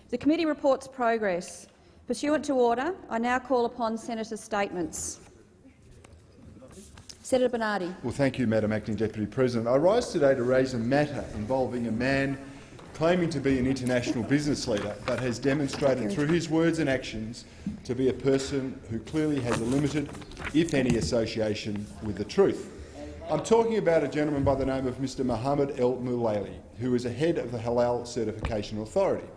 The committee reports progress. Pursuant to order, I now call upon Senator statements. Senator Bernardi. Well, thank you, Madam Acting Deputy President. I rise today to raise a matter involving a man claiming to be an international business leader, but has demonstrated through his words and actions to be a person who clearly has a limited, if any, association with the truth. I'm talking about a gentleman by the name of Mr Mohammed El Mulaili, who is a head of the Halal Certification Authority.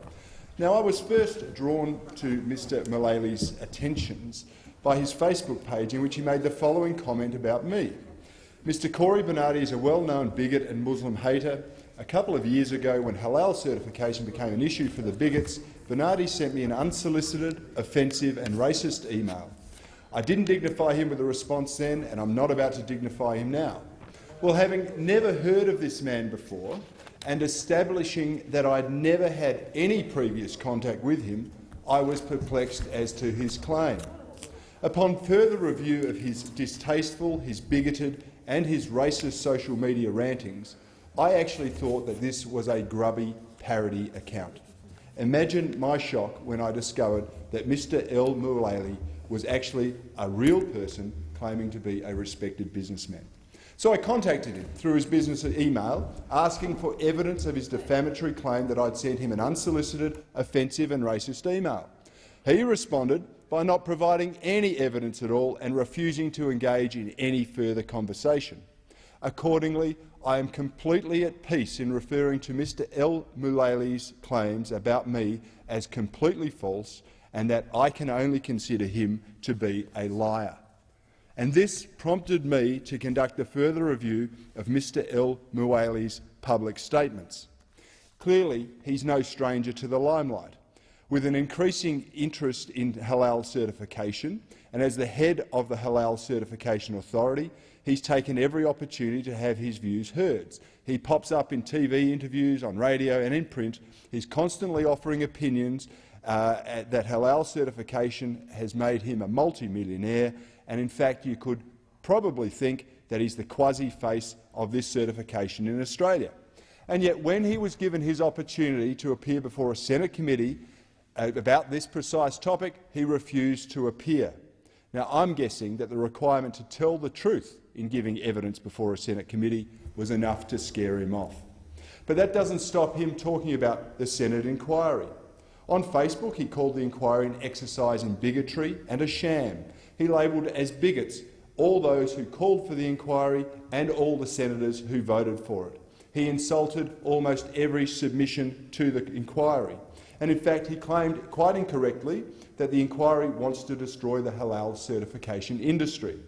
Now, I was first drawn to Mr Mulaili's attentions by his Facebook page, in which he made the following comment about me. Mr Corey Bernardi is a well-known bigot and Muslim hater. A couple of years ago, when halal certification became an issue for the bigots, Bernardi sent me an unsolicited, offensive and racist email. I didn't dignify him with a response then, and I'm not about to dignify him now. Well, having never heard of this man before, and establishing that I'd never had any previous contact with him, I was perplexed as to his claim. Upon further review of his distasteful, his bigoted and his racist social media rantings, I actually thought that this was a grubby parody account. Imagine my shock when I discovered that Mr El Mulaili was actually a real person claiming to be a respected businessman. So I contacted him through his business email, asking for evidence of his defamatory claim that I'd sent him an unsolicited, offensive and racist email. He responded by not providing any evidence at all and refusing to engage in any further conversation. Accordingly, I am completely at peace in referring to Mr El Mulaili's claims about me as completely false, and that I can only consider him to be a liar. And this prompted me to conduct a further review of Mr El Mulaili's public statements. Clearly, he's no stranger to the limelight. With an increasing interest in halal certification, and as the head of the Halal Certification Authority, he's taken every opportunity to have his views heard. He pops up in TV interviews, on radio and in print. He's constantly offering opinions that halal certification has made him a multi-millionaire, and in fact you could probably think that he's the quasi-face of this certification in Australia. And yet when he was given his opportunity to appear before a Senate committee about this precise topic, he refused to appear. Now, I'm guessing that the requirement to tell the truth in giving evidence before a Senate committee was enough to scare him off. But that doesn't stop him talking about the Senate inquiry. On Facebook, he called the inquiry an exercise in bigotry and a sham. He labelled as bigots all those who called for the inquiry and all the senators who voted for it. He insulted almost every submission to the inquiry. And in fact, he claimed quite incorrectly that the inquiry wants to destroy the halal certification industry.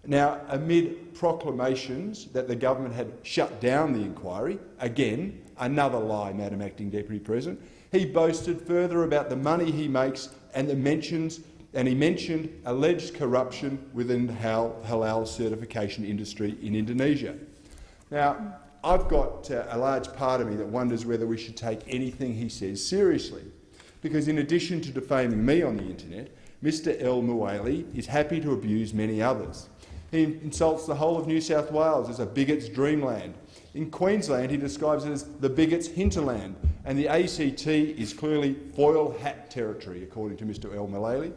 Now, amid proclamations that the government had shut down the inquiry, again, another lie, Madam Acting Deputy President, he boasted further about the money he makes and he mentioned alleged corruption within the halal certification industry in Indonesia. Now, I've got a large part of me that wonders whether we should take anything he says seriously, because in addition to defaming me on the internet, Mr El Mulaili is happy to abuse many others. He insults the whole of New South Wales as a bigot's dreamland. In Queensland, he describes it as the bigot's hinterland, and the ACT is clearly foil hat territory, according to Mr El Mulaili.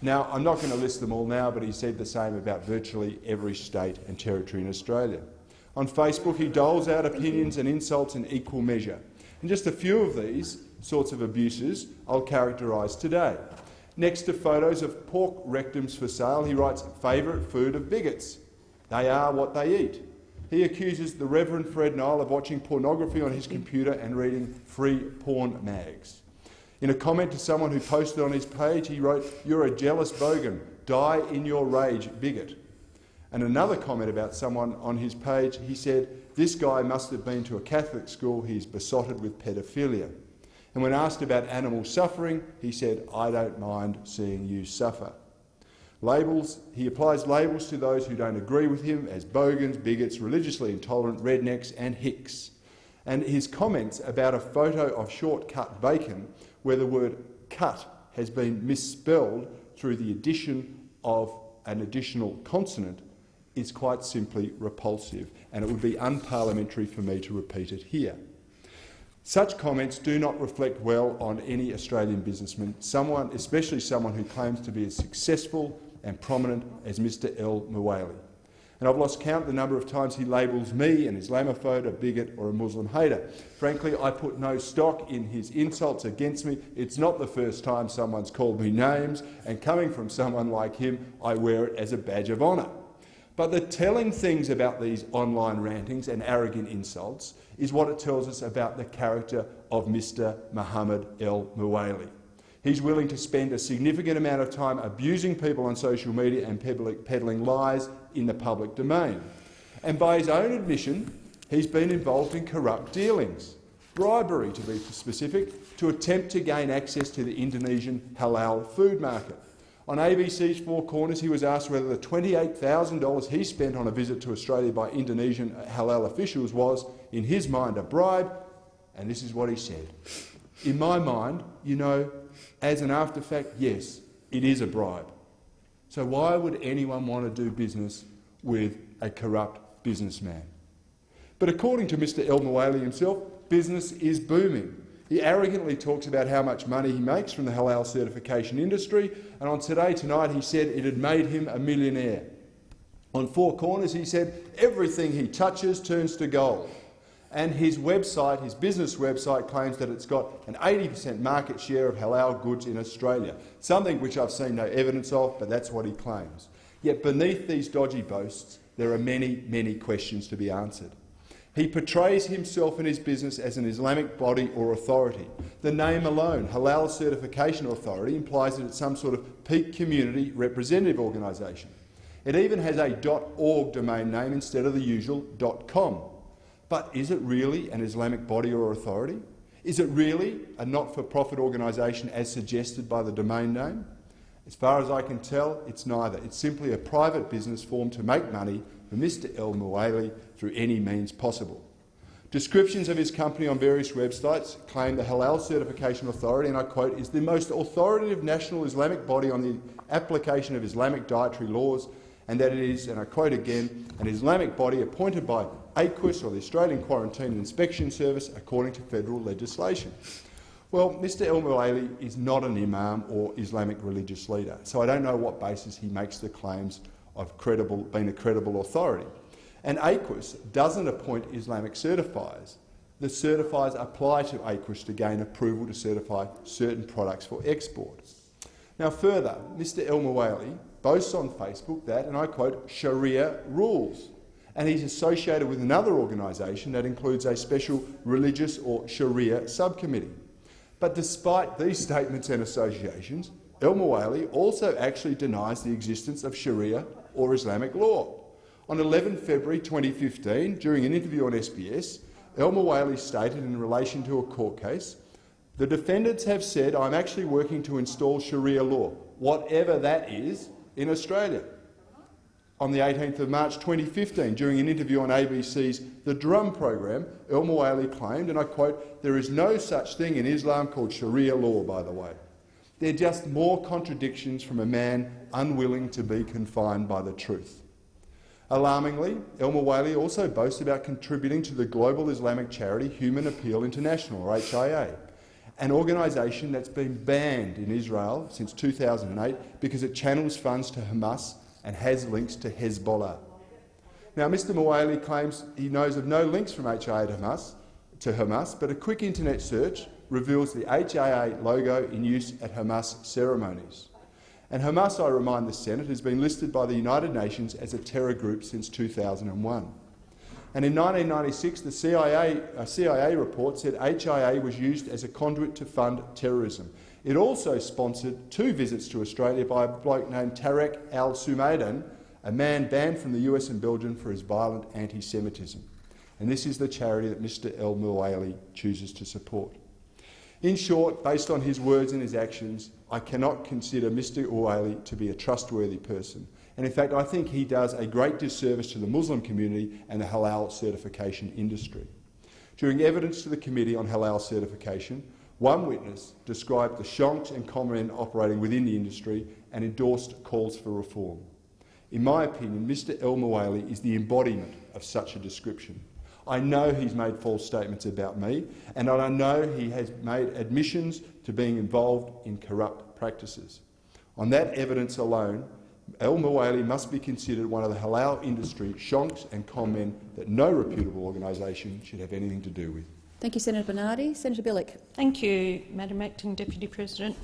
Now, I'm not going to list them all now, but he said the same about virtually every state and territory in Australia. On Facebook, he doles out opinions and insults in equal measure. And just a few of these sorts of abuses I'll characterise today. Next to photos of pork rectums for sale, he writes, "Favourite food of bigots. They are what they eat." He accuses the Reverend Fred Nile of watching pornography on his computer and reading free porn mags. In a comment to someone who posted on his page, he wrote, "You're a jealous bogan. Die in your rage, bigot." And another comment about someone on his page, he said, "This guy must have been to a Catholic school. He's besotted with pedophilia." And when asked about animal suffering, he said, "I don't mind seeing you suffer." He applies labels to those who don't agree with him as bogans, bigots, religiously intolerant, rednecks and hicks. And his comments about a photo of short-cut bacon, where the word cut has been misspelled through the addition of an additional consonant, is quite simply repulsive, and it would be unparliamentary for me to repeat it here. Such comments do not reflect well on any Australian businessman, especially someone who claims to be as successful and prominent as Mr El-Mouaili. And I've lost count the number of times he labels me an Islamophobe, a bigot or a Muslim hater. Frankly, I put no stock in his insults against me. It's not the first time someone's called me names, and coming from someone like him, I wear it as a badge of honour. But the telling things about these online rantings and arrogant insults is what it tells us about the character of Mr Mohammed El-Mouaili. He's willing to spend a significant amount of time abusing people on social media and peddling lies in the public domain. And by his own admission, he's been involved in corrupt dealings, bribery to be specific, to attempt to gain access to the Indonesian halal food market. On ABC's Four Corners, he was asked whether the $28,000 he spent on a visit to Australia by Indonesian halal officials was, in his mind, a bribe, and this is what he said. In my mind, you know, as an after fact, yes, it is a bribe. So why would anyone want to do business with a corrupt businessman? But according to Mr El-Mouaili himself, business is booming. He arrogantly talks about how much money he makes from the halal certification industry, and on Today Tonight he said it had made him a millionaire. On Four Corners he said everything he touches turns to gold. And his website, his business website, claims that it's got an 80% market share of halal goods in Australia, something which I've seen no evidence of, but that's what he claims. Yet beneath these dodgy boasts, there are many, many questions to be answered. He portrays himself and his business as an Islamic body or authority. The name alone, Halal Certification Authority, implies that it's some sort of peak community representative organisation. It even has a .org domain name instead of the usual .com. But is it really an Islamic body or authority? Is it really a not-for-profit organisation as suggested by the domain name? As far as I can tell, it's neither. It's simply a private business formed to make money for Mr El-Mouaili through any means possible. Descriptions of his company on various websites claim the Halal Certification Authority, and I quote, is the most authoritative national Islamic body on the application of Islamic dietary laws, and that it is, and I quote again, an Islamic body appointed by AQUIS, or the Australian Quarantine and Inspection Service, according to federal legislation. Well, Mr El-Mouaili is not an imam or Islamic religious leader, so I don't know what basis he makes the claims of being a credible authority. And AQUIS doesn't appoint Islamic certifiers. The certifiers apply to AQUIS to gain approval to certify certain products for export. Now further, Mr El-Mouaili boasts on Facebook that, and I quote, Sharia rules. And he's associated with another organisation that includes a special religious or Sharia subcommittee. But despite these statements and associations, El-Mouaili also actually denies the existence of Sharia or Islamic law. On 11 February 2015, during an interview on SBS, El-Mouaili stated in relation to a court case, the defendants have said I'm actually working to install Sharia law, whatever that is, in Australia. On the 18th of March 2015, during an interview on ABC's The Drum program, El-Mouaili claimed, and I quote, there is no such thing in Islam called Sharia law, by the way. They're just more contradictions from a man unwilling to be confined by the truth. Alarmingly, El-Mouaili also boasts about contributing to the global Islamic charity Human Appeal International, or HIA, an organisation that's been banned in Israel since 2008 because it channels funds to Hamas and has links to Hezbollah. Now, Mr Mouaili claims he knows of no links from HIA to Hamas, but a quick internet search reveals the HIA logo in use at Hamas ceremonies. And Hamas, I remind the Senate, has been listed by the United Nations as a terror group since 2001. And in 1996, the CIA report said HIA was used as a conduit to fund terrorism. It also sponsored 2 visits to Australia by a bloke named Tarek al-Sumaidan, a man banned from the US and Belgium for his violent anti-Semitism. And this is the charity that Mr El-Mouaili chooses to support. In short, based on his words and his actions, I cannot consider Mr Mouaili to be a trustworthy person. And in fact, I think he does a great disservice to the Muslim community and the halal certification industry. During evidence to the Committee on Halal Certification, one witness described the shonks and conmen operating within the industry and endorsed calls for reform. In my opinion, Mr El-Mouaili is the embodiment of such a description. I know he's made false statements about me, and I know he has made admissions to being involved in corrupt practices. On that evidence alone, MAHOUY must be considered one of the halal industry shonks and conmen that no reputable organisation should have anything to do with. Thank you, Senator Bernardi. Senator Billick. Thank you, Madam Acting Deputy President.